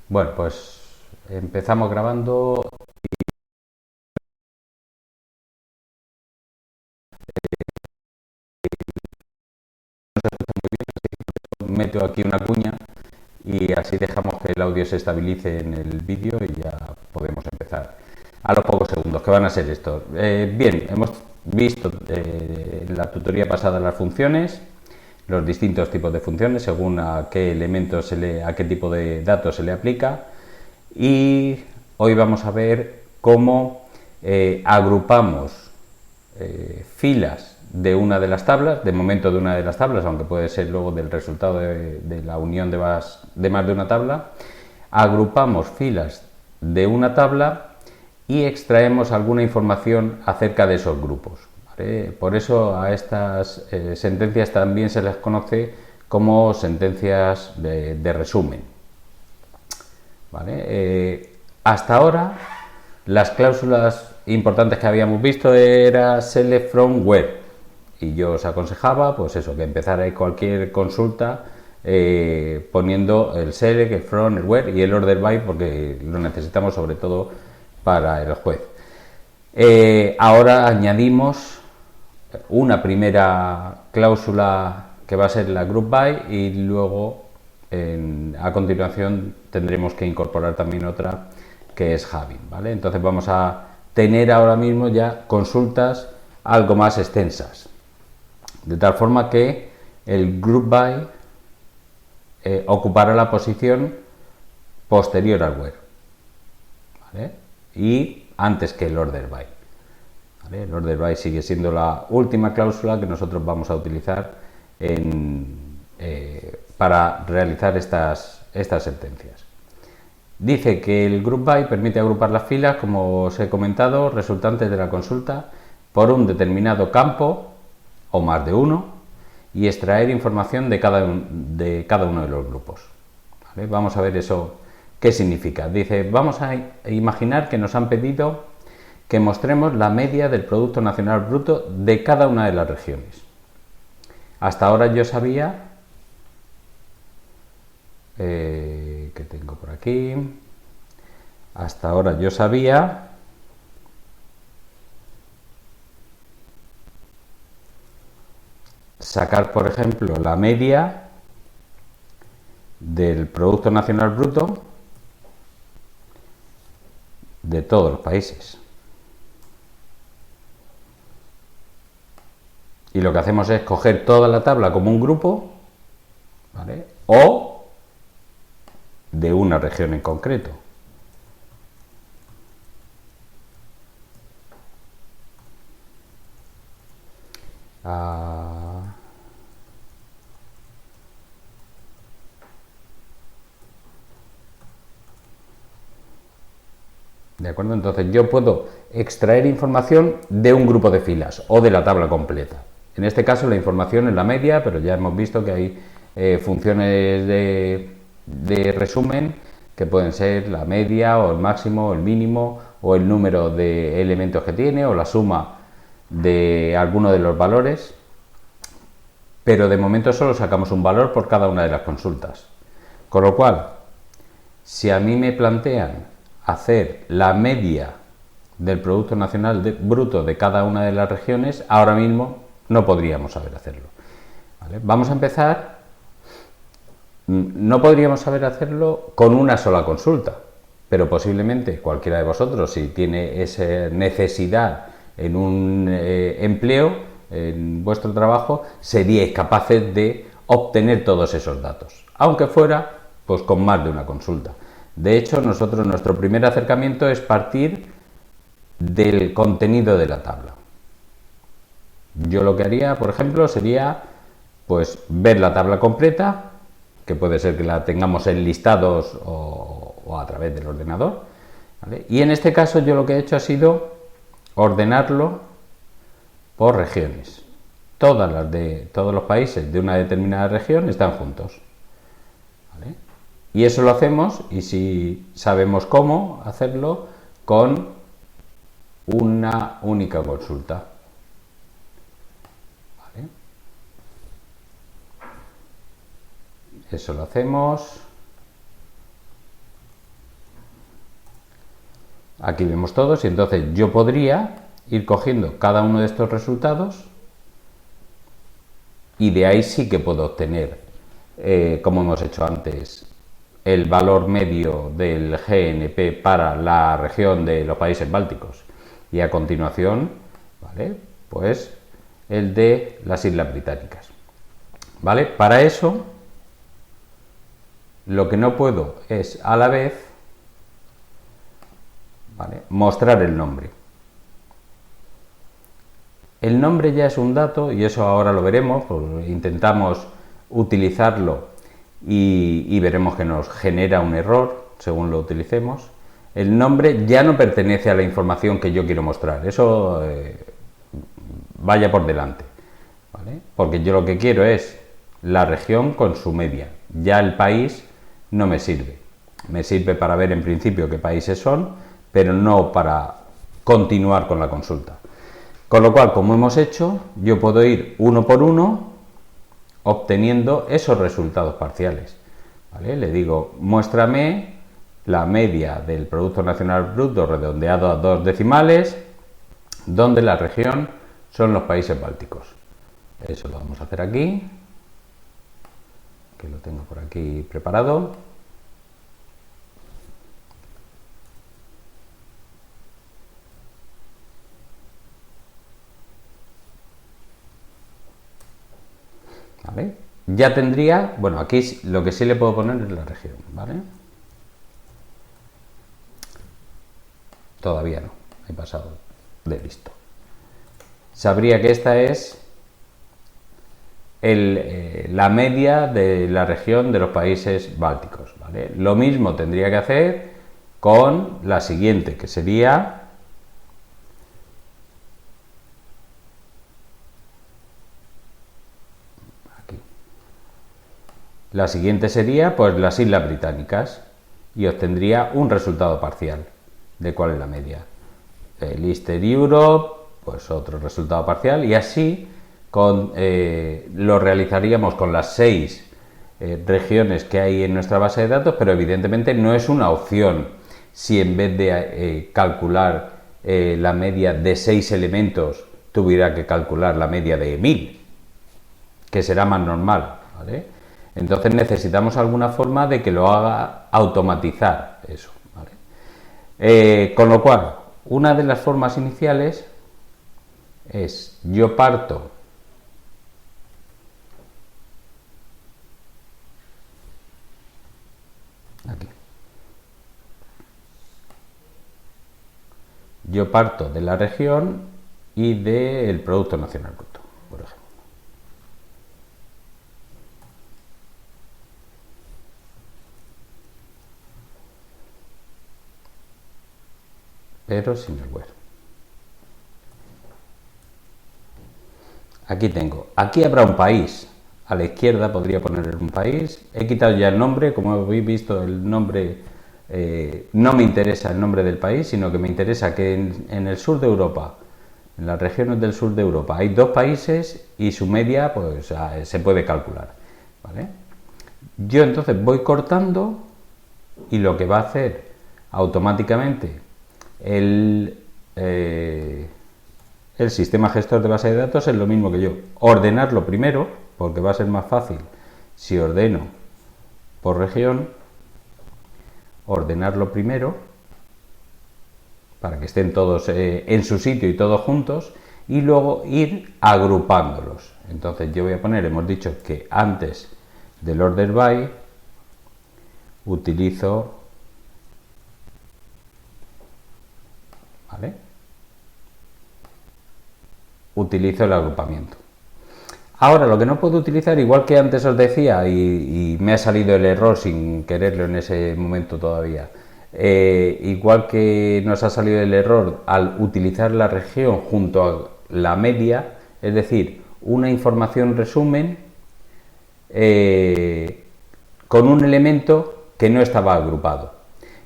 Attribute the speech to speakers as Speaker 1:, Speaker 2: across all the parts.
Speaker 1: Bueno, pues empezamos grabando. Meto aquí una cuña y así dejamos que el audio se estabilice en el vídeo y ya podemos empezar a los pocos segundos. ¿Qué van a ser estos? Bien, hemos visto en la tutoría pasada las funciones, los distintos tipos de funciones según a qué elementos a qué tipo de datos se le aplica, y hoy vamos a ver cómo agrupamos filas de una de las tablas, de momento de una de las tablas, aunque puede ser luego del resultado de la unión de más de una tabla. Agrupamos filas de una tabla y extraemos alguna información acerca de esos grupos, ¿vale? Por eso a estas sentencias también se les conoce como sentencias de resumen, ¿vale? Hasta ahora las cláusulas importantes que habíamos visto era select from where, y yo os aconsejaba pues eso, que empezarais cualquier consulta poniendo el select, el from, el where y el order by, porque lo necesitamos sobre todo para el juez. Ahora añadimos una primera cláusula que va a ser la group by, y luego a continuación tendremos que incorporar también otra que es having, ¿vale? Entonces vamos a tener ahora mismo ya consultas algo más extensas, de tal forma que el group by ocupará la posición posterior al where, ¿vale? Y antes que el order by, ¿vale? El order by sigue siendo la última cláusula que nosotros vamos a utilizar para realizar estas sentencias. Dice que el group by permite agrupar las filas, como os he comentado, resultantes de la consulta por un determinado campo o más de uno, y extraer información de cada uno de los grupos, ¿vale? Vamos a ver eso qué significa. Dice, vamos a imaginar que nos han pedido que mostremos la media del Producto Nacional Bruto de cada una de las regiones. Hasta ahora yo sabía que tengo por aquí. Hasta ahora yo sabía sacar, por ejemplo, la media del Producto Nacional Bruto de todos los países. Y lo que hacemos es coger toda la tabla como un grupo, ¿vale? O de una región en concreto. Ah, ¿de acuerdo? Entonces yo puedo extraer información de un grupo de filas o de la tabla completa. En este caso la información es la media, pero ya hemos visto que hay funciones de resumen que pueden ser la media o el máximo o el mínimo o el número de elementos que tiene o la suma de alguno de los valores, pero de momento solo sacamos un valor por cada una de las consultas. Con lo cual, si a mí me plantean hacer la media del Producto Nacional Bruto de cada una de las regiones, ahora mismo no podríamos saber hacerlo, ¿vale? Vamos a empezar. No podríamos saber hacerlo con una sola consulta, pero posiblemente cualquiera de vosotros, si tiene esa necesidad en un empleo, en vuestro trabajo, seríais capaces de obtener todos esos datos, aunque fuera pues con más de una consulta. De hecho, nuestro primer acercamiento es partir del contenido de la tabla. Yo lo que haría, por ejemplo, sería pues ver la tabla completa, que puede ser que la tengamos en listados o a través del ordenador, ¿vale? Y en este caso yo lo que he hecho ha sido ordenarlo por regiones. Todos los países de una determinada región están juntos, ¿vale? Y eso lo hacemos, y si sabemos cómo hacerlo, con una única consulta, ¿vale? Eso lo hacemos Aquí vemos todos y entonces yo podría ir cogiendo cada uno de estos resultados y de ahí sí que puedo obtener, como hemos hecho antes, el valor medio del GNP para la región de los países bálticos y a continuación, ¿vale?, pues el de las Islas Británicas. ¿Vale? Para eso, lo que no puedo es a la vez, ¿vale?, mostrar el nombre. El nombre ya es un dato y eso ahora lo veremos, pues intentamos utilizarlo y veremos que nos genera un error según lo utilicemos. El nombre ya no pertenece a la información que yo quiero mostrar, eso vaya por delante, ¿vale? Porque yo lo que quiero es la región con su media, ya el país no me sirve. Me sirve para ver en principio qué países son, pero no para continuar con la consulta. Con lo cual, como hemos hecho, yo puedo ir uno por uno obteniendo esos resultados parciales, ¿vale? Le digo, muéstrame la media del Producto Nacional Bruto redondeado a 2 decimales, donde la región son los países bálticos. Eso lo vamos a hacer aquí, que lo tengo por aquí preparado. ¿Vale? Ya tendría, bueno, aquí lo que sí le puedo poner es la región, ¿vale? Todavía no, he pasado de listo. Sabría que esta es la media de la región de los países bálticos, ¿vale? Lo mismo tendría que hacer con la siguiente, que sería aquí. La siguiente sería pues las Islas Británicas y obtendría un resultado parcial de cuál es la media. El Eastern Europe, pues otro resultado parcial y así lo realizaríamos con las 6 regiones que hay en nuestra base de datos, pero evidentemente no es una opción si en vez de calcular la media de 6 elementos tuviera que calcular la media de 1000, que será más normal, ¿vale? Entonces necesitamos alguna forma de que lo haga automatizar eso, ¿vale? Con lo cual, una de las formas iniciales es yo parto aquí. Yo parto de la región y del Producto Nacional Bruto, por ejemplo. Pero sin el where. Aquí tengo, aquí habrá un país. A la izquierda podría poner un país. He quitado ya el nombre, como habéis visto el nombre, no me interesa el nombre del país, sino que me interesa que en el sur de Europa, en las regiones del sur de Europa, hay 2 países y su media pues se puede calcular, ¿vale? Yo entonces voy cortando y lo que va a hacer automáticamente el sistema gestor de base de datos es lo mismo que yo. Ordenarlo primero, porque va a ser más fácil si ordeno por región, ordenarlo primero para que estén todos en su sitio y todos juntos y luego ir agrupándolos. Entonces yo voy a poner, hemos dicho que antes del order by utilizo, ¿vale?, utilizo el agrupamiento. Ahora lo que no puedo utilizar, igual que antes os decía y me ha salido el error sin quererlo en ese momento todavía, igual que nos ha salido el error al utilizar la región junto a la media, es decir, una información resumen con un elemento que no estaba agrupado.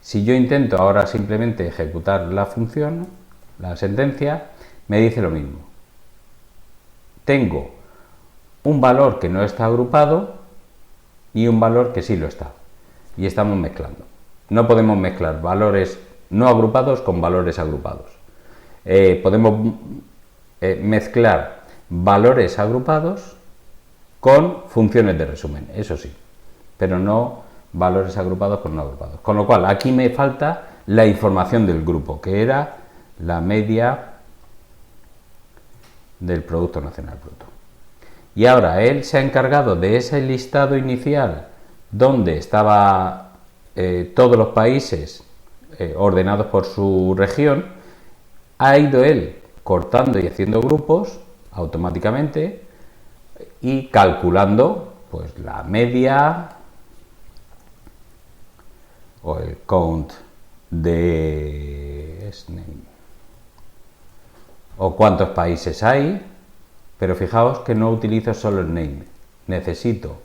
Speaker 1: Si yo intento ahora simplemente ejecutar la función, la sentencia, me dice lo mismo. Tengo un valor que no está agrupado y un valor que sí lo está. Y estamos mezclando. No podemos mezclar valores no agrupados con valores agrupados. Podemos mezclar valores agrupados con funciones de resumen, eso sí, pero no valores agrupados con no agrupados. Con lo cual, aquí me falta la información del grupo, que era la media del Producto Nacional Bruto. Y ahora él se ha encargado de ese listado inicial donde estaba todos los países ordenados por su región, ha ido él cortando y haciendo grupos automáticamente y calculando pues la media o el count de o cuántos países hay, pero fijaos que no utilizo solo el name, necesito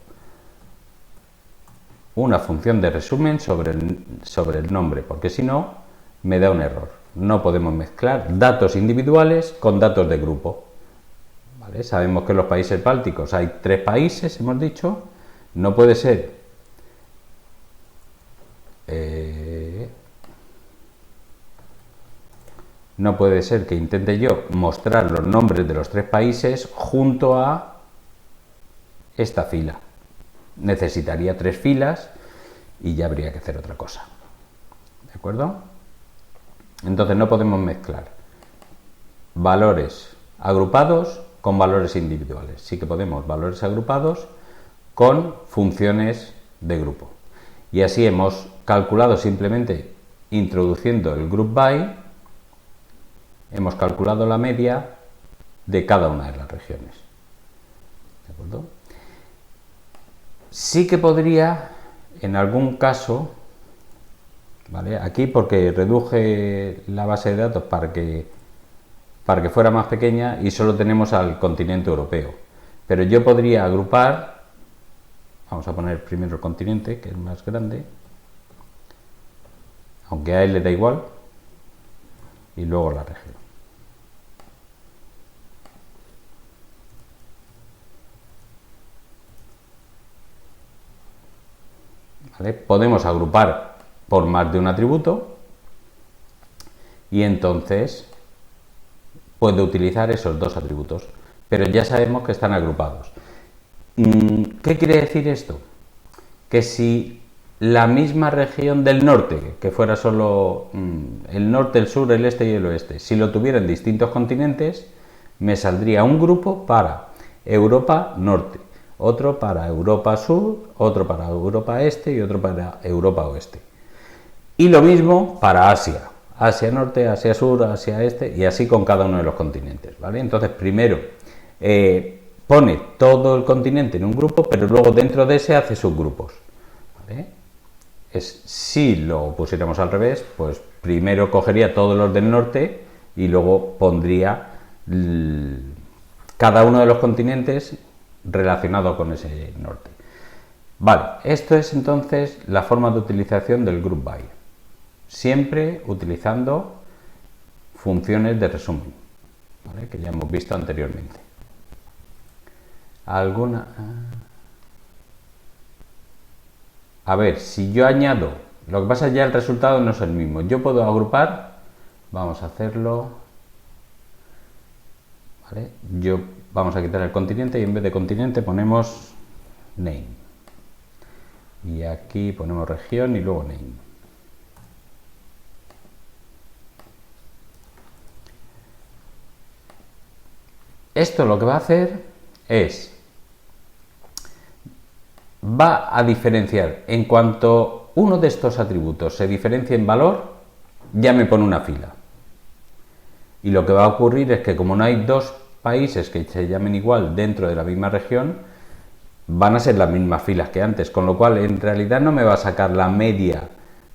Speaker 1: una función de resumen sobre el nombre, porque si no me da un error. No podemos mezclar datos individuales con datos de grupo. ¿Vale? Sabemos que en los países bálticos hay 3 países, hemos dicho. No puede ser que intente yo mostrar los nombres de los 3 países junto a esta fila. Necesitaría 3 filas y ya habría que hacer otra cosa. ¿De acuerdo? Entonces no podemos mezclar valores agrupados con valores individuales. Sí que podemos valores agrupados con funciones de grupo. Y así hemos calculado simplemente introduciendo el group by, hemos calculado la media de cada una de las regiones. ¿De acuerdo? Sí que podría, en algún caso, ¿vale? Aquí porque reduje la base de datos para que fuera más pequeña y solo tenemos al continente europeo. Pero yo podría agrupar, vamos a poner primero el continente, que es más grande, aunque a él le da igual, y luego la región. ¿Vale? Podemos agrupar por más de un atributo y entonces puedo utilizar esos 2 atributos, pero ya sabemos que están agrupados. ¿Qué quiere decir esto? Que si la misma región del norte, que fuera solo el norte, el sur, el este y el oeste, si lo tuviera en distintos continentes, me saldría un grupo para Europa Norte, otro para Europa Sur, otro para Europa Este y otro para Europa Oeste. Y lo mismo para Asia. Asia Norte, Asia Sur, Asia Este y así con cada uno de los continentes, ¿vale? Entonces primero pone todo el continente en un grupo, pero luego dentro de ese hace subgrupos, ¿vale? Si lo pusiéramos al revés, pues primero cogería todos los del norte y luego pondría cada uno de los continentes relacionado con ese norte. Vale, esto es entonces la forma de utilización del group by. Siempre utilizando funciones de resumen, ¿vale? Que ya hemos visto anteriormente. ¿Alguna? A ver, si yo añado, lo que pasa es ya el resultado no es el mismo. Yo puedo agrupar, vamos a hacerlo, ¿vale? Vamos a quitar el continente y en vez de continente ponemos name. Y aquí ponemos región y luego name. Esto lo que va a hacer es, va a diferenciar, en cuanto uno de estos atributos se diferencia en valor, ya me pone una fila. Y lo que va a ocurrir es que como no hay 2 países que se llamen igual dentro de la misma región, van a ser las mismas filas que antes, con lo cual en realidad no me va a sacar la media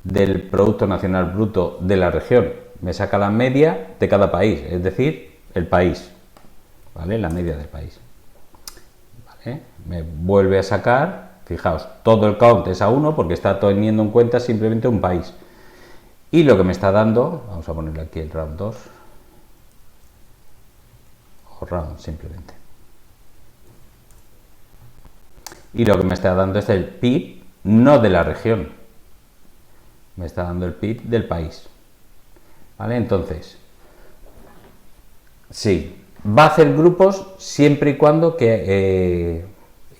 Speaker 1: del Producto Nacional Bruto de la región, me saca la media de cada país, es decir, el país, ¿vale? La media del país, ¿vale? Me vuelve a sacar, fijaos, todo el count es a 1 porque está teniendo en cuenta simplemente un país. Y lo que me está dando, vamos a ponerle aquí el round 2, o round simplemente. Y lo que me está dando es el PIB, no de la región, me está dando el PIB del país, ¿Vale? Entonces, sí, va a hacer grupos siempre y cuando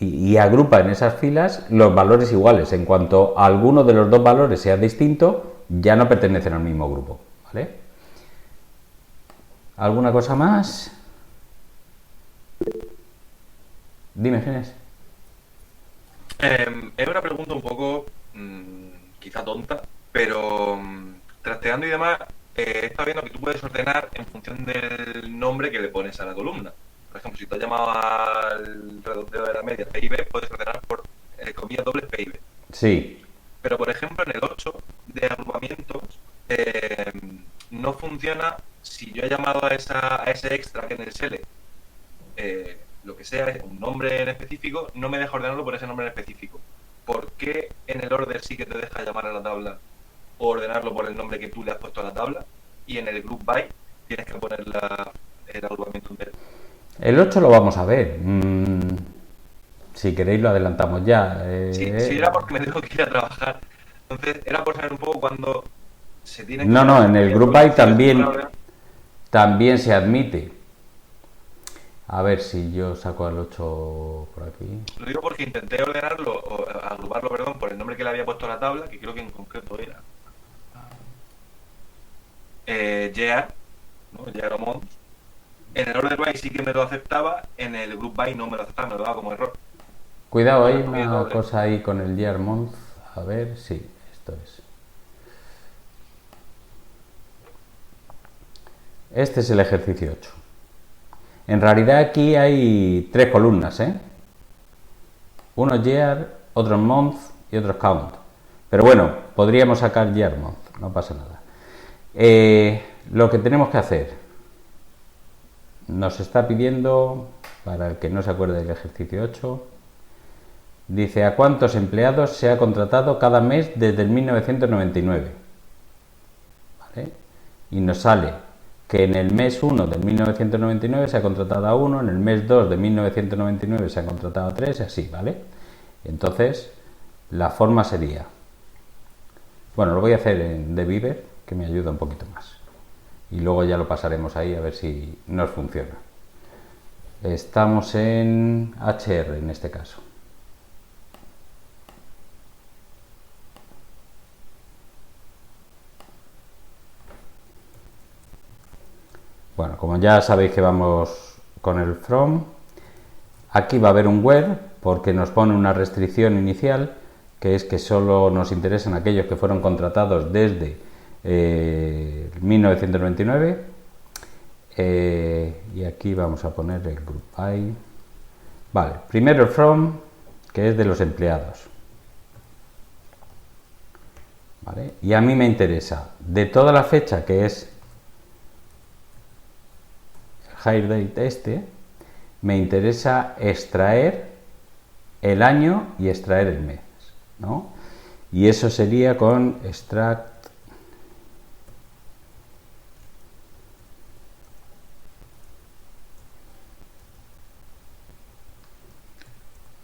Speaker 1: y agrupa en esas filas los valores iguales. En cuanto alguno de los dos valores sea distinto, ya no pertenecen al mismo grupo. ¿Vale? ¿Alguna cosa más? Dime, Ginés.
Speaker 2: Es una pregunta un poco quizá tonta, pero trasteando y demás, he estado viendo que tú puedes ordenar en función del nombre que le pones a la columna. Por ejemplo, si tú has llamado al redondeo de la media PIB, puedes ordenar por comillas dobles PIB.
Speaker 1: Sí.
Speaker 2: Pero, por ejemplo, en el 8 de agrupamientos no funciona si yo he llamado a ese extra que en el SELE lo que sea, un nombre en específico, no me deja ordenarlo por ese nombre en específico. ¿Por qué en el order sí que te deja llamar a la tabla o ordenarlo por el nombre que tú le has puesto a la tabla? Y en el group by tienes que poner el agrupamiento entero.
Speaker 1: El 8 lo vamos a ver. Si queréis lo adelantamos ya.
Speaker 2: Sí, era porque me tengo que ir a trabajar. Entonces, era por saber un poco cuando se tienen que
Speaker 1: No,
Speaker 2: ordenar
Speaker 1: no,
Speaker 2: las
Speaker 1: en el
Speaker 2: comillas
Speaker 1: Group
Speaker 2: dobles,
Speaker 1: by
Speaker 2: si yo estoy para ordenar.
Speaker 1: también se admite. A ver si yo saco al 8 por aquí.
Speaker 2: Lo digo porque intenté ordenarlo, o agruparlo, perdón, por el nombre que le había puesto a la tabla, que creo que en concreto era Year, ¿no? Year o Month. En el order by sí que me lo aceptaba, en el group by no me lo aceptaba, me lo daba como error.
Speaker 1: Cuidado,
Speaker 2: Por
Speaker 1: hay
Speaker 2: las comillas
Speaker 1: una
Speaker 2: dobles.
Speaker 1: cosa ahí con el year month. A ver, sí, esto es. Este es el ejercicio 8. En realidad aquí hay tres columnas, ¿eh? Uno es year, otro es month y otro es count. Pero bueno, podríamos sacar year month, no pasa nada. Lo que tenemos que hacer, nos está pidiendo, para el que no se acuerde del ejercicio 8, dice a cuántos empleados se ha contratado cada mes desde el 1999. ¿Vale? Y nos sale que en el mes 1 de 1999 se ha contratado a 1, en el mes 2 de 1999 se ha contratado a 3, y así, ¿vale? Entonces, la forma sería, bueno, lo voy a hacer en Deviver, que me ayuda un poquito más. Y luego ya lo pasaremos ahí a ver si nos funciona. Estamos en HR en este caso. Bueno, como ya sabéis que vamos con el from, aquí va a haber un where porque nos pone una restricción inicial, que es que solo nos interesan aquellos que fueron contratados desde 1999. Y aquí vamos a poner el group by. Vale, primero el from, que es de los empleados. ¿Vale? Y a mí me interesa de toda la fecha que es hire date este, me interesa extraer el año y extraer el mes, ¿no? Y eso sería con extract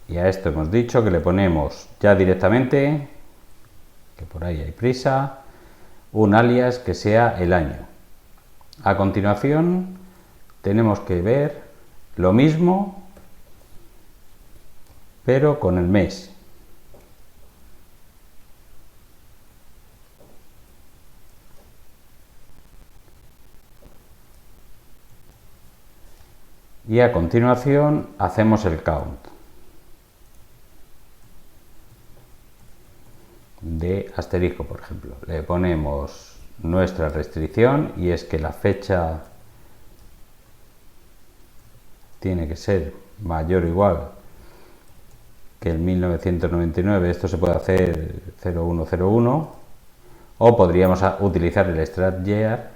Speaker 1: y a esto hemos dicho que le ponemos ya directamente, que por ahí hay prisa, un alias que sea el año. A continuación tenemos que ver lo mismo pero con el mes. Y a continuación hacemos el count de asterisco, por ejemplo. Le ponemos nuestra restricción y es que la fecha tiene que ser mayor o igual que el 1999. Esto se puede hacer 0101 o podríamos utilizar el extract year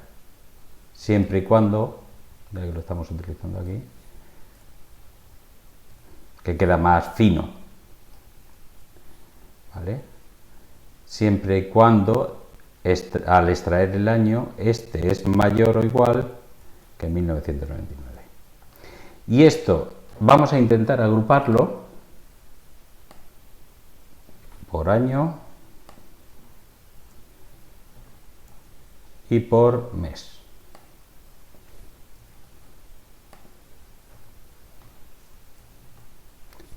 Speaker 1: siempre y cuando, ya que lo estamos utilizando aquí, que queda más fino, ¿vale? Siempre y cuando al extraer el año este es mayor o igual que 1999. Y esto vamos a intentar agruparlo por año y por mes.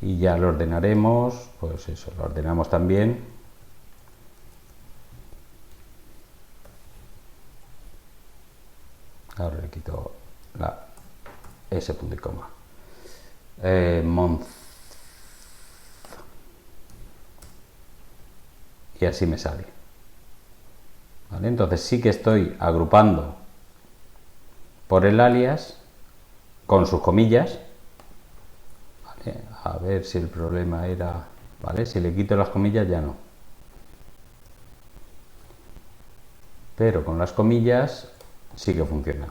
Speaker 1: Y ya lo ordenaremos, pues eso, lo ordenamos también. Ahora le quito la S punto y coma. Month. Y así me sale. ¿Vale? Entonces sí que estoy agrupando por el alias con sus comillas. ¿Vale? A ver si el problema era... ¿Vale? Si le quito las comillas ya no. Pero con las comillas sí que funciona.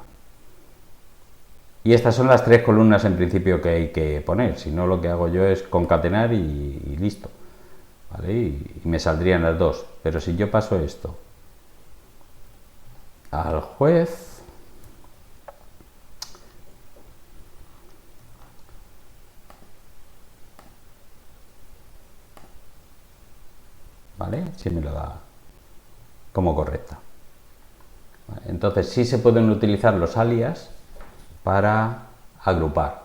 Speaker 1: Y estas son las tres columnas en principio que hay que poner. Si no, lo que hago yo es concatenar y listo. ¿Vale? Y me saldrían las dos. Pero si yo paso esto al juez, ¿vale? Sí me lo da como correcta. ¿Vale? Entonces sí se pueden utilizar los alias para agrupar.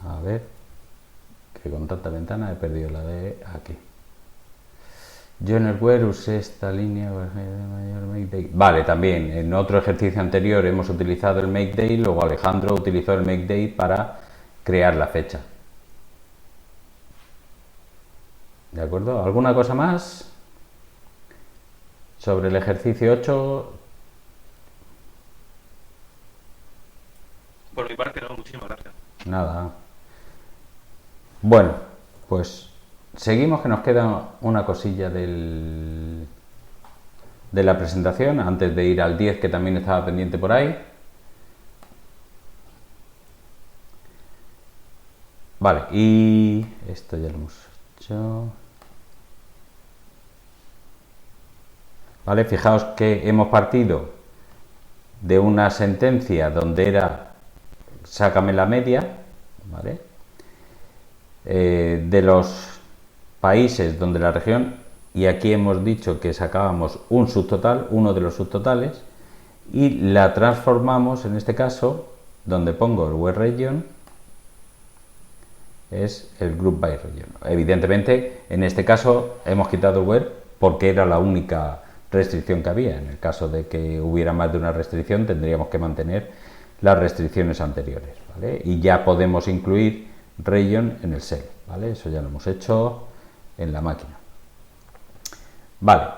Speaker 1: A ver, que con tanta ventana he perdido la de aquí. Yo en el where usé esta línea make day. Vale, también en otro ejercicio anterior hemos utilizado el make day, luego Alejandro utilizó el make day para crear la fecha. ¿De acuerdo? ¿Alguna cosa más sobre el ejercicio 8?
Speaker 2: Por mi parte, no, muchísimas gracias.
Speaker 1: Nada. Bueno, pues seguimos, que nos queda una cosilla de la presentación antes de ir al 10, que también estaba pendiente por ahí. Vale, y esto ya lo hemos hecho. Vale, fijaos que hemos partido de una sentencia donde era sácame la media, ¿vale? De los países donde la región, y aquí hemos dicho que sacábamos un subtotal, uno de los subtotales, y la transformamos en este caso, donde pongo el where region, es el group by region. Evidentemente, en este caso hemos quitado el where porque era la única restricción que había. En el caso de que hubiera más de una restricción, tendríamos que mantener las restricciones anteriores, ¿vale? Y ya podemos incluir region en el cell, ¿vale? Eso ya lo hemos hecho en la máquina. Vale.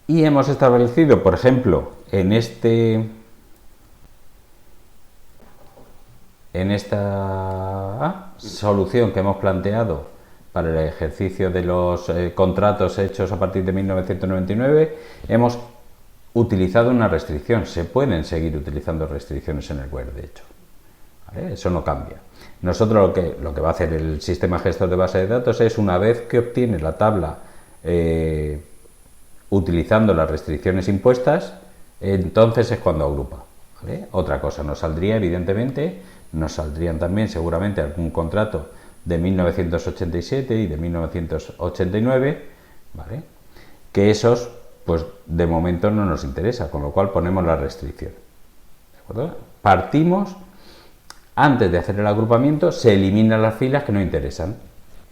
Speaker 1: Y hemos establecido, por ejemplo, en esta solución que hemos planteado para el ejercicio de los contratos hechos a partir de 1999, hemos utilizado una restricción. Se pueden seguir utilizando restricciones en el where, de hecho. ¿Vale? Eso no cambia. Nosotros lo que va a hacer el sistema gestor de base de datos es, una vez que obtiene la tabla utilizando las restricciones impuestas, entonces es cuando agrupa. ¿Vale? Otra cosa nos saldría, evidentemente, nos saldrían también seguramente algún contrato de 1987 y de 1989, ¿vale? Que esos, pues de momento no nos interesa, con lo cual ponemos la restricción. ¿De acuerdo? Partimos, antes de hacer el agrupamiento, se eliminan las filas que no interesan.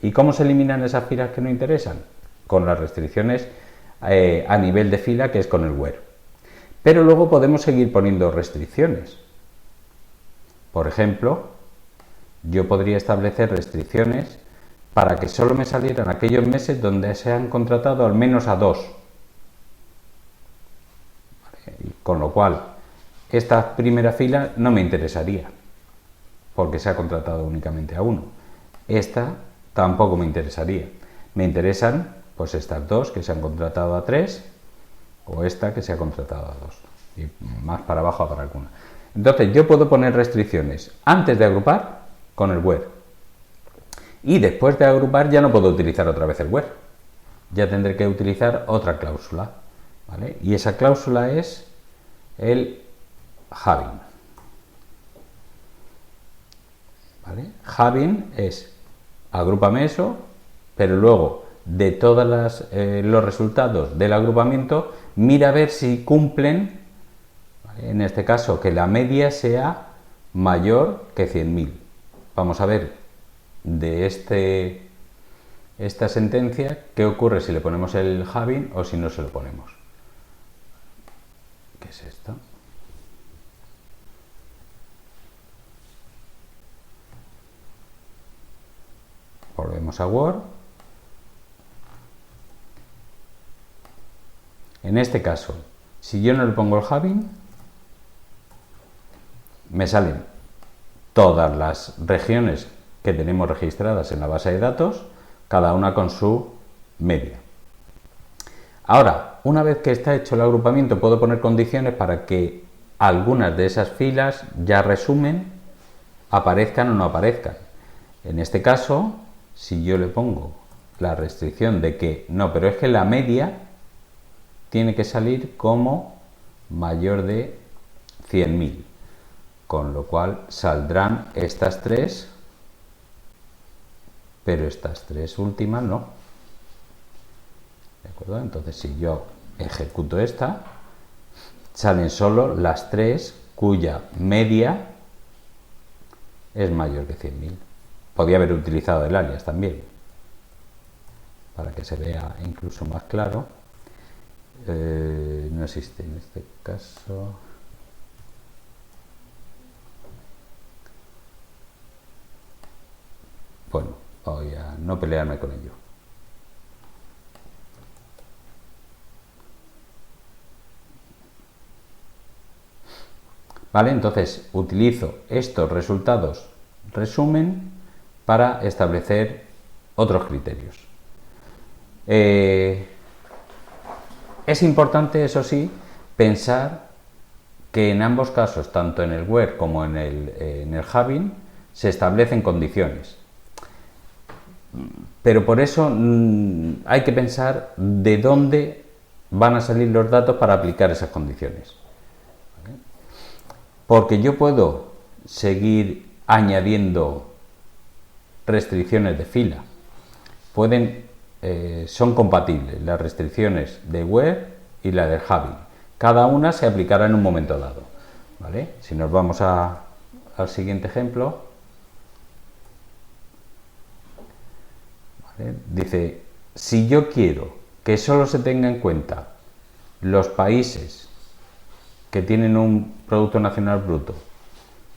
Speaker 1: ¿Y cómo se eliminan esas filas que no interesan? Con las restricciones a nivel de fila, que es con el where. Pero luego podemos seguir poniendo restricciones. Por ejemplo, yo podría establecer restricciones para que solo me salieran aquellos meses donde se han contratado al menos a 2. Con lo cual, esta primera fila no me interesaría, porque se ha contratado únicamente a 1. Esta tampoco me interesaría. Me interesan pues estas dos que se han contratado a 3, o esta que se ha contratado a 2. Y más para abajo para alguna. Entonces yo puedo poner restricciones antes de agrupar con el where. Y después de agrupar ya no puedo utilizar otra vez el where. Ya tendré que utilizar otra cláusula, ¿vale? Y esa cláusula es el having. ¿Vale? Having es agrúpame eso, pero luego de todos los resultados del agrupamiento, mira a ver si cumplen, ¿vale? En este caso, que la media sea mayor que 100.000. Vamos a ver de esta sentencia qué ocurre si le ponemos el halving o si no se lo ponemos. ¿Qué es esto? Volvemos a Word. En este caso, si yo no le pongo el halving, me salen todas las regiones que tenemos registradas en la base de datos, cada una con su media. Ahora, una vez que está hecho el agrupamiento, puedo poner condiciones para que algunas de esas filas ya resumen, aparezcan o no aparezcan. En este caso, si yo le pongo la restricción de que no, pero es que la media tiene que salir como mayor de 100.000, con lo cual saldrán estas tres, pero estas tres últimas no. ¿De acuerdo? Entonces, si yo ejecuto esta, salen solo las tres cuya media es mayor que 100.000. Podría haber utilizado el alias también, para que se vea incluso más claro. No existe en este caso. Bueno, voy a no pelearme con ello. Vale, entonces utilizo estos resultados resumen para establecer otros criterios. Es importante, eso sí, pensar que en ambos casos, tanto en el where como en el halving, se establecen condiciones. Pero por eso hay que pensar de dónde van a salir los datos para aplicar esas condiciones. ¿Vale? Porque yo puedo seguir añadiendo restricciones de fila. Son compatibles las restricciones de where y la del halving. Cada una se aplicará en un momento dado. ¿Vale? Si nos vamos al siguiente ejemplo, ¿vale? Dice, si yo quiero que solo se tenga en cuenta los países que tienen un Producto Nacional Bruto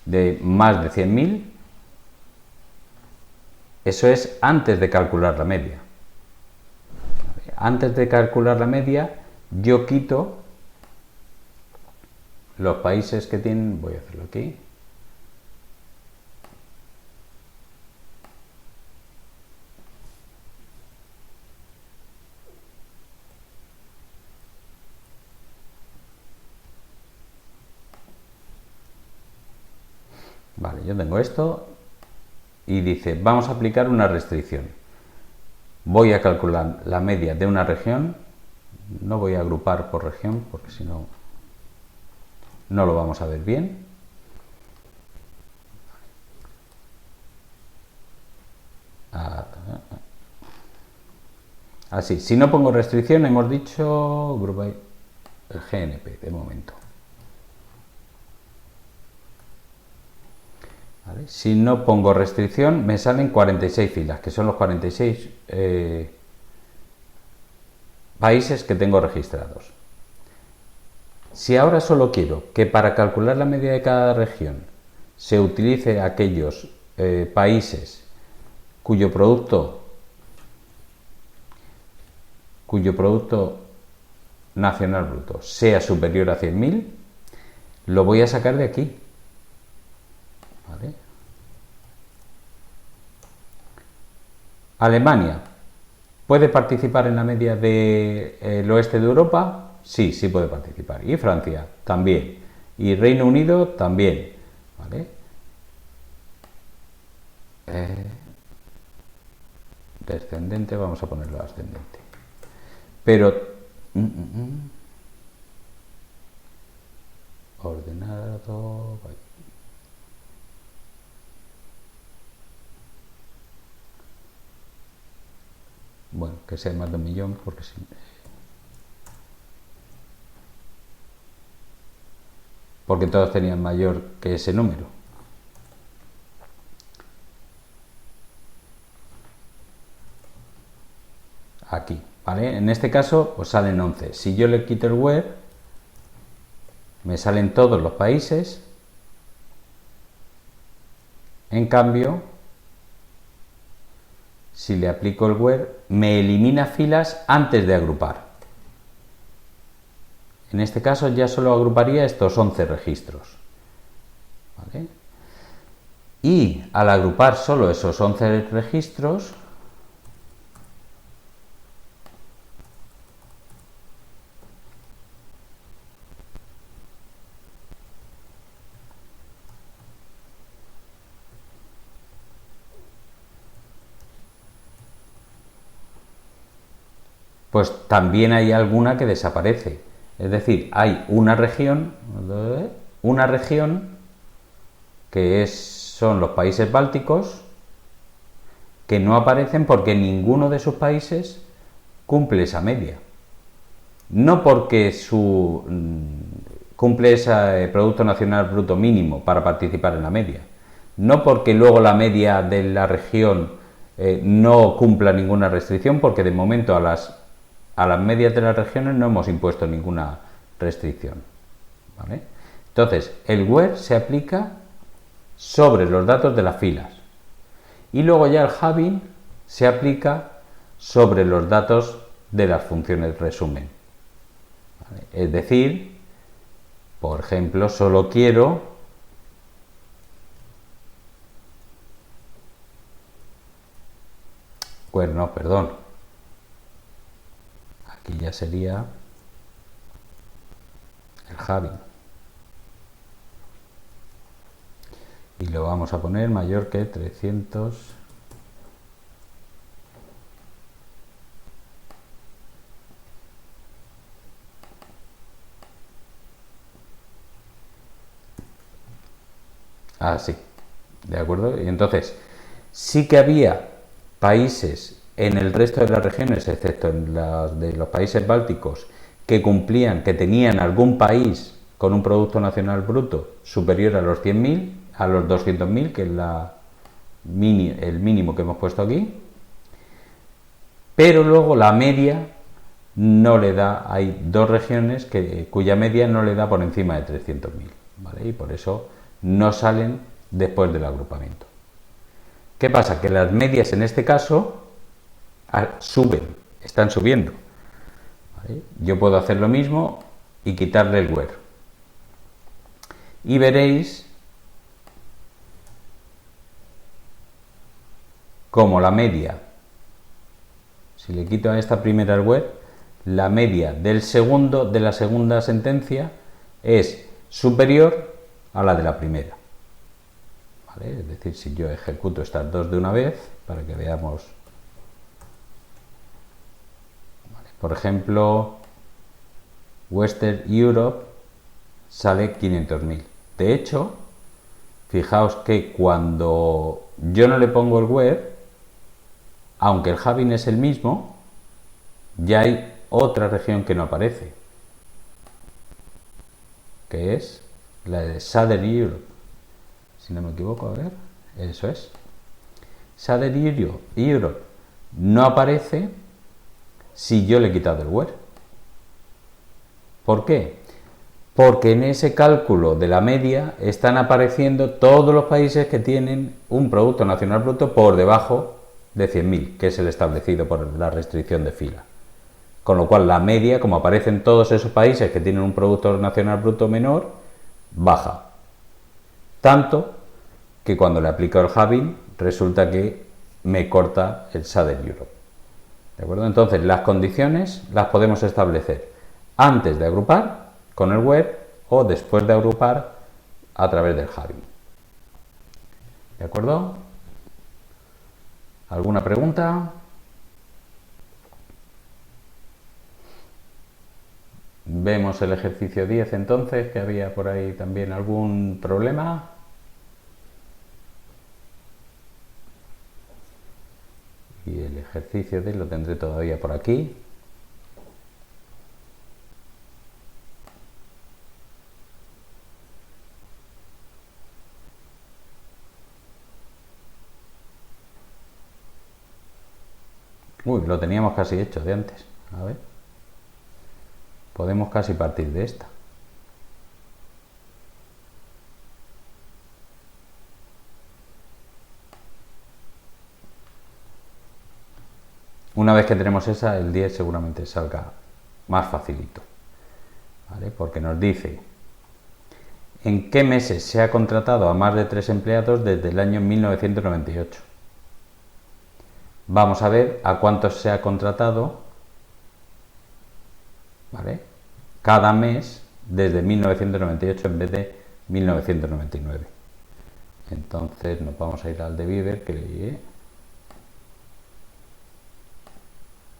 Speaker 1: de más de 100.000, eso es antes de calcular la media. Antes de calcular la media, yo quito los países que tienen, voy a hacerlo aquí, vale, yo tengo esto y dice, vamos a aplicar una restricción. Voy a calcular la media de una región, no voy a agrupar por región porque si no, no lo vamos a ver bien. Así, si no pongo restricción, hemos dicho grupo el GNP de momento. ¿Vale? Si no pongo restricción, me salen 46 filas, que son los 46 países que tengo registrados. Si ahora solo quiero que para calcular la media de cada región se utilice aquellos países cuyo producto nacional bruto sea superior a 100.000, lo voy a sacar de aquí. ¿Vale? Alemania, ¿puede participar en la media del oeste de Europa? Sí, sí puede participar. Y Francia también. Y Reino Unido también. ¿Vale? Descendente, vamos a ponerlo ascendente. Pero ordenado. bueno, que sea más de 1 millón, porque si, porque todos tenían mayor que ese número. Aquí, ¿vale? En este caso, pues salen 11. Si yo le quito el where, me salen todos los países. En cambio, si le aplico el where, me elimina filas antes de agrupar. En este caso ya solo agruparía estos 11 registros. ¿Vale? Y al agrupar solo esos 11 registros, pues también hay alguna que desaparece. Es decir, hay una región que son los países bálticos, que no aparecen porque ninguno de sus países cumple esa media. No porque cumple ese Producto Nacional Bruto mínimo para participar en la media. No porque luego la media de la región no cumpla ninguna restricción, porque de momento a las medias de las regiones no hemos impuesto ninguna restricción. ¿Vale? Entonces, el where se aplica sobre los datos de las filas. Y luego ya el having se aplica sobre los datos de las funciones resumen. ¿Vale? Es decir, por ejemplo, solo quiero no, perdón. Aquí ya sería el having. Y lo vamos a poner mayor que 300. Sí, de acuerdo. Y entonces, sí que había países en el resto de las regiones, excepto en las de los países bálticos, que cumplían, que tenían algún país con un Producto Nacional Bruto superior a los 100.000, a los 200.000, que es el mínimo que hemos puesto aquí, pero luego la media no le da, hay dos regiones cuya media no le da por encima de 300.000, ¿vale? Y por eso no salen después del agrupamiento. ¿Qué pasa? Que las medias en este caso suben, están subiendo. ¿Vale? Yo puedo hacer lo mismo y quitarle el where. Y veréis como la media, si le quito a esta primera el where, la media de la segunda sentencia es superior a la de la primera. ¿Vale? Es decir, si yo ejecuto estas dos de una vez, para que veamos. ¿Vale? Por ejemplo, Western Europe sale 500.000. De hecho, fijaos que cuando yo no le pongo el where, aunque el having es el mismo, ya hay otra región que no aparece, que es la de Southern Europe. Si no me equivoco, a ver, eso es. Southern Europe no aparece si yo le he quitado el where. ¿Por qué? Porque en ese cálculo de la media están apareciendo todos los países que tienen un Producto Nacional Bruto por debajo de 100.000, que es el establecido por la restricción de fila. Con lo cual la media, como aparecen todos esos países que tienen un Producto Nacional Bruto menor, baja. Tanto que cuando le aplico el having resulta que me corta el Southern Europe. ¿De acuerdo? Entonces las condiciones las podemos establecer antes de agrupar con el where o después de agrupar a través del having. ¿De acuerdo? ¿Alguna pregunta? Vemos el ejercicio 10 entonces, que había por ahí también algún problema. Y el ejercicio de, lo tendré todavía por aquí. Uy, lo teníamos casi hecho de antes. A ver. Podemos casi partir de esta. Una vez que tenemos esa, el 10 seguramente salga más facilito, ¿vale? Porque nos dice en qué meses se ha contratado a más de 3 empleados desde el año 1998. Vamos a ver a cuántos se ha contratado, ¿vale? Cada mes desde 1998 en vez de 1999. Entonces nos vamos a ir al de Beaver, que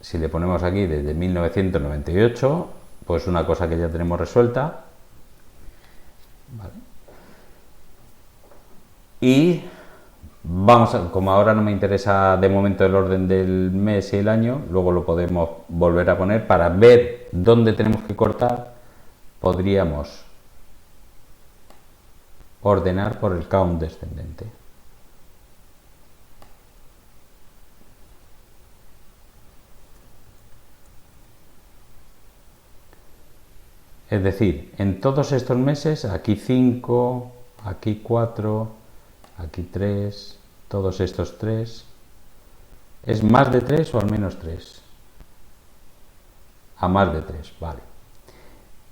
Speaker 1: si le ponemos aquí desde 1998, pues una cosa que ya tenemos resuelta, ¿vale? Y vamos a, como ahora no me interesa de momento el orden del mes y el año, luego lo podemos volver a poner para ver dónde tenemos que cortar. Podríamos ordenar por el count descendente. Es decir, en todos estos meses, aquí 5, aquí 4, aquí 3, todos estos 3. ¿Es más de 3 o al menos 3? A más de 3, vale.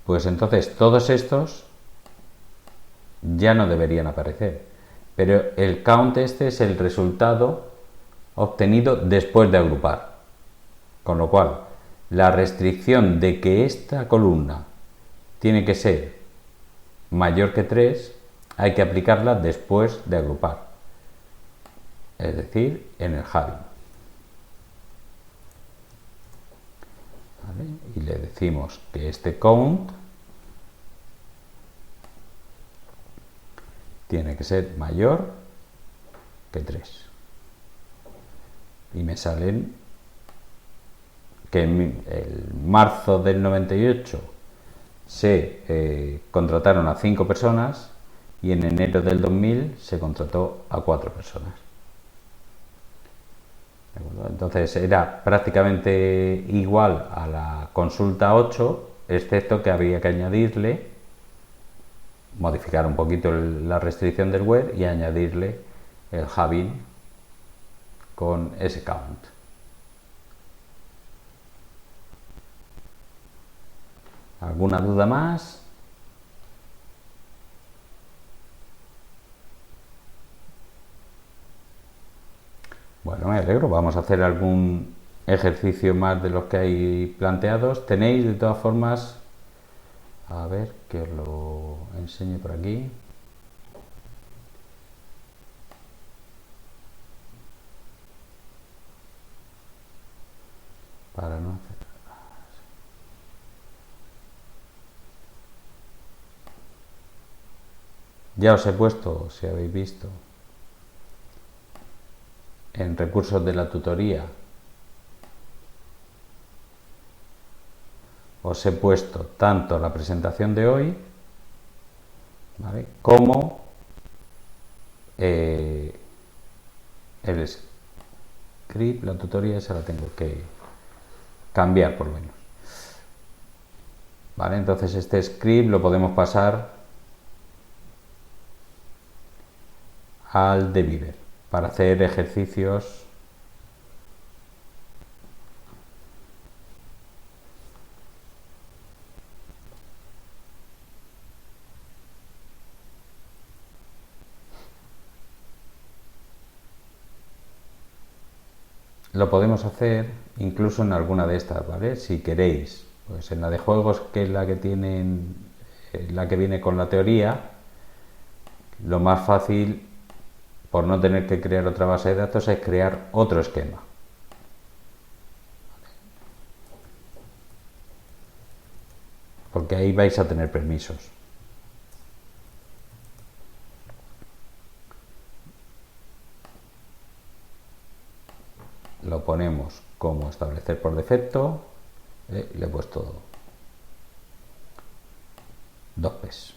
Speaker 1: Pues entonces todos estos ya no deberían aparecer. Pero el count este es el resultado obtenido después de agrupar. Con lo cual, la restricción de que esta columna tiene que ser mayor que 3, hay que aplicarla después de agrupar. Es decir, en el having. ¿Vale? Y le decimos que este count tiene que ser mayor que 3. Y me salen que en el marzo del 98 se contrataron a 5 personas y en enero del 2000 se contrató a 4 personas. Entonces era prácticamente igual a la consulta 8, excepto que había que añadirle, modificar un poquito la restricción del web y añadirle el having con ese count. ¿Alguna duda más? Bueno, me alegro. Vamos a hacer algún ejercicio más de los que hay planteados. Tenéis, de todas formas, a ver que os lo enseñe por aquí. Para no hacer... Ya os he puesto, si habéis visto, en recursos de la tutoría, os he puesto tanto la presentación de hoy, ¿vale?, como el script, la tutoría, esa la tengo que cambiar por lo menos. ¿Vale? Entonces este script lo podemos pasar al de Beaver para hacer ejercicios lo podemos hacer incluso en alguna de estas, ¿vale? Si queréis, pues en la de juegos, que es la que tienen, la que viene con la teoría, lo más fácil, por no tener que crear otra base de datos, es crear otro esquema. Porque ahí vais a tener permisos. Lo ponemos establecer por defecto, le he puesto 2Ps.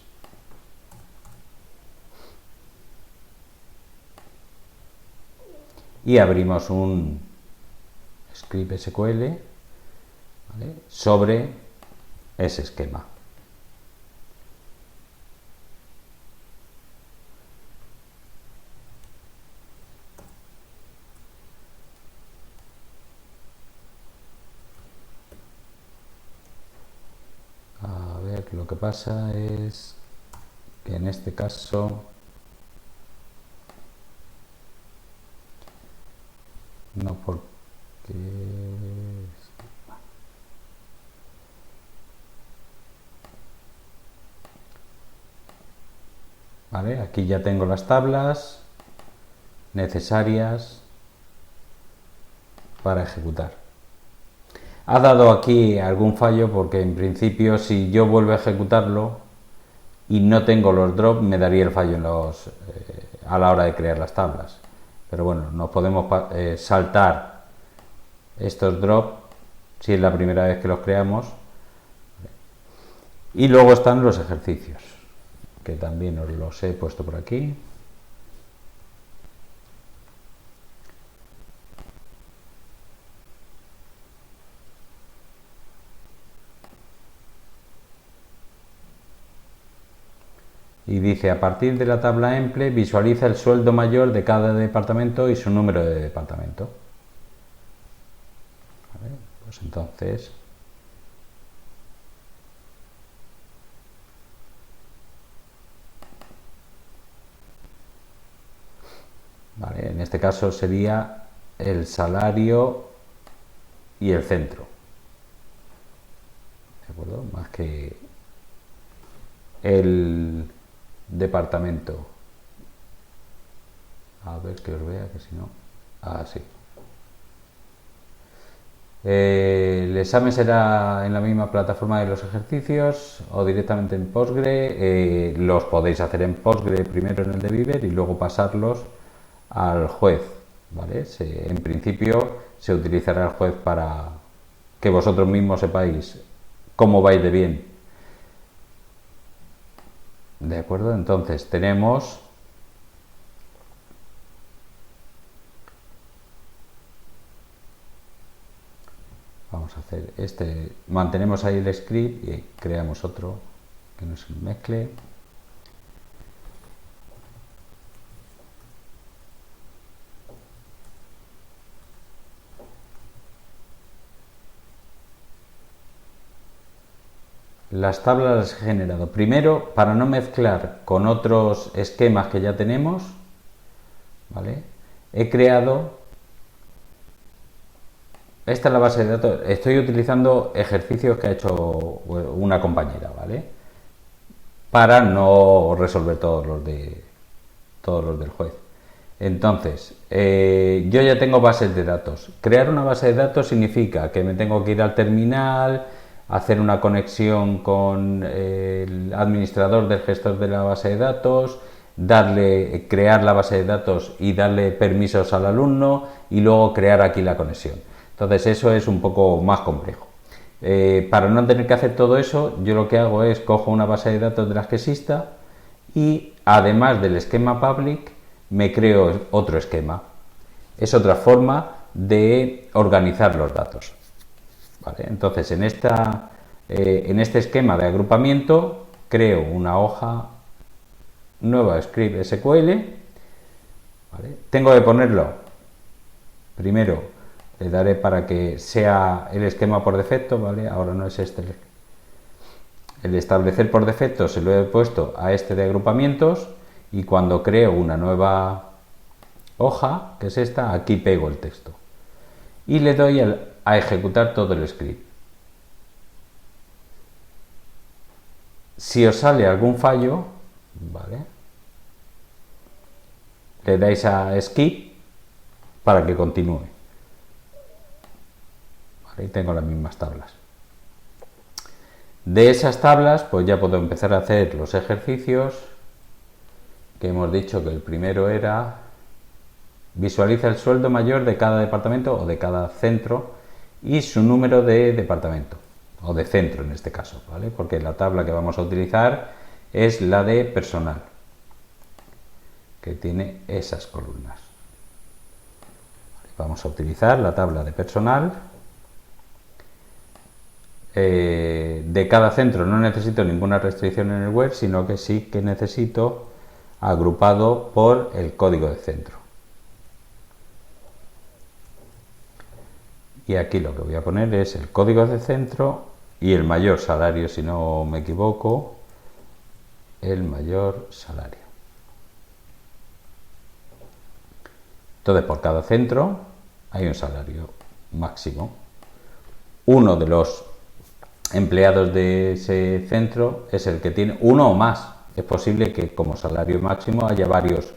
Speaker 1: Y abrimos un script SQL, ¿vale?, sobre ese esquema. A ver, lo que pasa es que en este caso no, porque vale, aquí ya tengo las tablas necesarias para ejecutar. Ha dado aquí algún fallo porque en principio si yo vuelvo a ejecutarlo y no tengo los drops me daría el fallo a la hora de crear las tablas. Pero bueno, nos podemos saltar estos drops si es la primera vez que los creamos. Y luego están los ejercicios, que también os los he puesto por aquí. Y dice, a partir de la tabla emple, visualiza el sueldo mayor de cada departamento y su número de departamento. Vale, pues entonces vale, en este caso sería el salario y el centro, ¿de acuerdo? Más que el departamento. A ver que os vea, que si no... sí. El examen será en la misma plataforma de los ejercicios o directamente en Postgre. Los podéis hacer en Postgre primero en el de Viver y luego pasarlos al juez, ¿vale? En principio se utilizará el juez para que vosotros mismos sepáis cómo vais de bien. ¿De acuerdo? Entonces tenemos vamos a hacer mantenemos ahí el script y creamos otro que no se mezcle. Las tablas las he generado primero para no mezclar con otros esquemas que ya tenemos, ¿vale? He creado, esta es la base de datos, estoy utilizando ejercicios que ha hecho una compañera, ¿vale?, para no resolver todos los del juez. Entonces, yo ya tengo bases de datos. Crear una base de datos significa que me tengo que ir al terminal, hacer una conexión con el administrador del gestor de la base de datos, crear la base de datos y darle permisos al alumno y luego crear aquí la conexión. Entonces eso es un poco más complejo. Para no tener que hacer todo eso, yo lo que hago es cojo una base de datos de las que exista y además del esquema public me creo otro esquema. Es otra forma de organizar los datos. ¿Vale? Entonces en este esquema de agrupamiento creo una hoja nueva script SQL, ¿vale? Tengo que ponerlo primero, le daré para que sea el esquema por defecto, ¿vale? Ahora no es este el establecer por defecto, se lo he puesto a este de agrupamientos y cuando creo una nueva hoja, que es esta, aquí pego el texto y le doy a ejecutar todo el script. Si os sale algún fallo, ¿vale?, le dais a skip para que continúe. Vale, y tengo las mismas tablas. De esas tablas, pues ya puedo empezar a hacer los ejercicios que hemos dicho que el primero era visualiza el sueldo mayor de cada departamento o de cada centro y su número de departamento, o de centro en este caso, ¿vale? Porque la tabla que vamos a utilizar es la de personal, que tiene esas columnas. Vamos a utilizar la tabla de personal. De cada centro no necesito ninguna restricción en el web, sino que sí que necesito agrupado por el código de centro. Y aquí lo que voy a poner es el código de centro y el mayor salario, si no me equivoco, el mayor salario. Entonces, por cada centro hay un salario máximo. Uno de los empleados de ese centro es el que tiene uno o más. Es posible que como salario máximo haya varios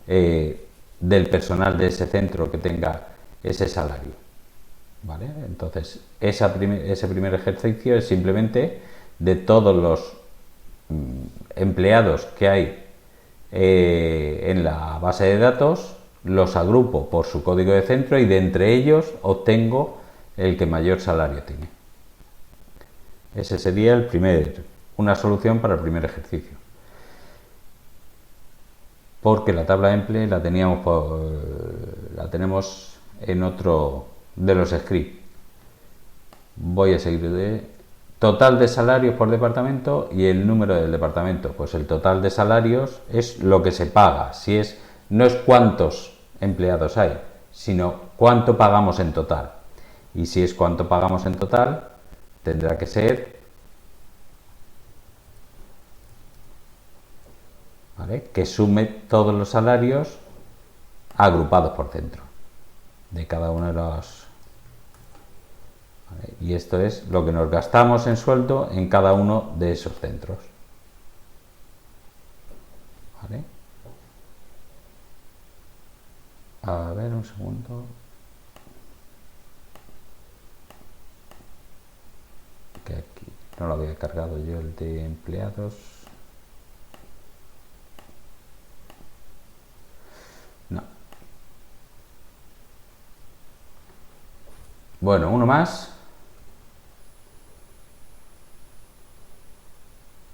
Speaker 1: del personal de ese centro que tenga ese salario, ¿vale? Entonces, ese primer ejercicio es simplemente de todos los empleados que hay en la base de datos, los agrupo por su código de centro y de entre ellos obtengo el que mayor salario tiene. Ese sería una solución para el primer ejercicio. Porque la tabla emple la tenemos en otro de los scripts. Voy a seguir de total de salarios por departamento y el número del departamento. Pues el total de salarios es lo que se paga. No es cuántos empleados hay, sino cuánto pagamos en total. Y si es cuánto pagamos en total, tendrá que ser, ¿vale?, que sume todos los salarios agrupados por centro de cada uno de los, ¿vale? Y esto es lo que nos gastamos en sueldo en cada uno de esos centros, ¿vale? A ver, un segundo. Que aquí no lo había cargado yo el de empleados. No. Bueno, uno más.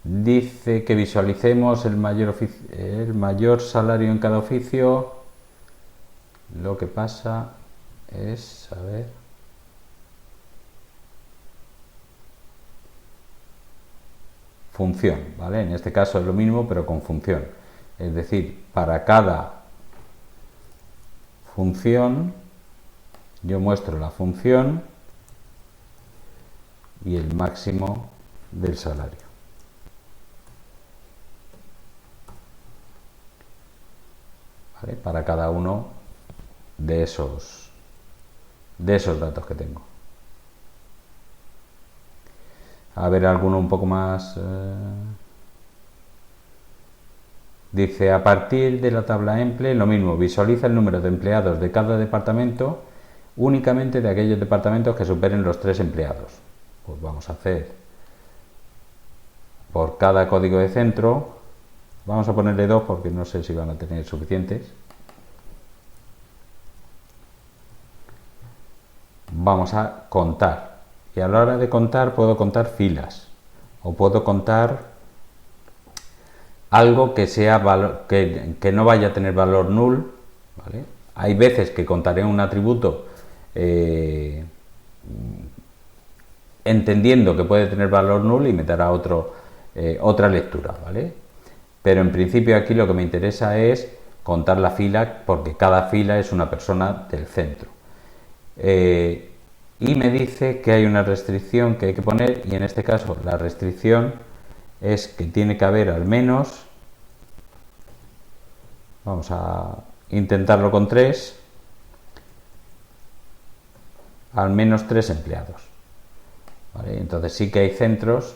Speaker 1: Dice que visualicemos el mayor salario en cada oficio. Lo que pasa es, a ver, función, ¿vale? En este caso es lo mismo, pero con función. Es decir, para cada función yo muestro la función y el máximo del salario. ¿Vale? Para cada uno de esos datos que tengo. A ver, alguno un poco más. Dice, a partir de la tabla emple, lo mismo, visualiza el número de empleados de cada departamento únicamente de aquellos departamentos que superen los 3 empleados. Pues vamos a hacer por cada código de centro, vamos a ponerle 2 porque no sé si van a tener suficientes. Vamos a contar, y a la hora de contar puedo contar filas o puedo contar algo que sea que no vaya a tener valor null, ¿vale? Hay veces que contaré un atributo entendiendo que puede tener valor null y me dará otra lectura, ¿vale? Pero en principio aquí lo que me interesa es contar la fila, porque cada fila es una persona del centro. Y me dice que hay una restricción que hay que poner, y en este caso la restricción es que tiene que haber al menos, vamos a intentarlo con 3, al menos 3 empleados, ¿vale? Entonces sí que hay centros,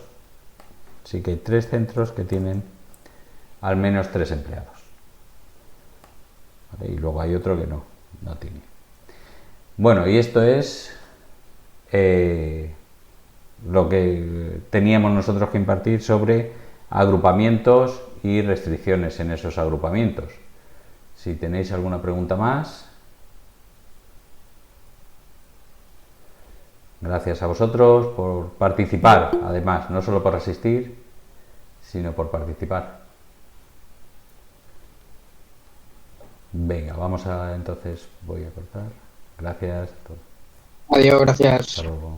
Speaker 1: sí que hay 3 centros que tienen al menos 3 empleados, ¿vale? Y luego hay otro que no tiene. Bueno, y esto es lo que teníamos nosotros que impartir sobre agrupamientos y restricciones en esos agrupamientos. Si tenéis alguna pregunta más. Gracias a vosotros por participar, además, no solo por asistir, sino por participar. Venga, vamos a, entonces voy a cortar. Gracias.
Speaker 3: Adiós, gracias.
Speaker 1: Hasta luego.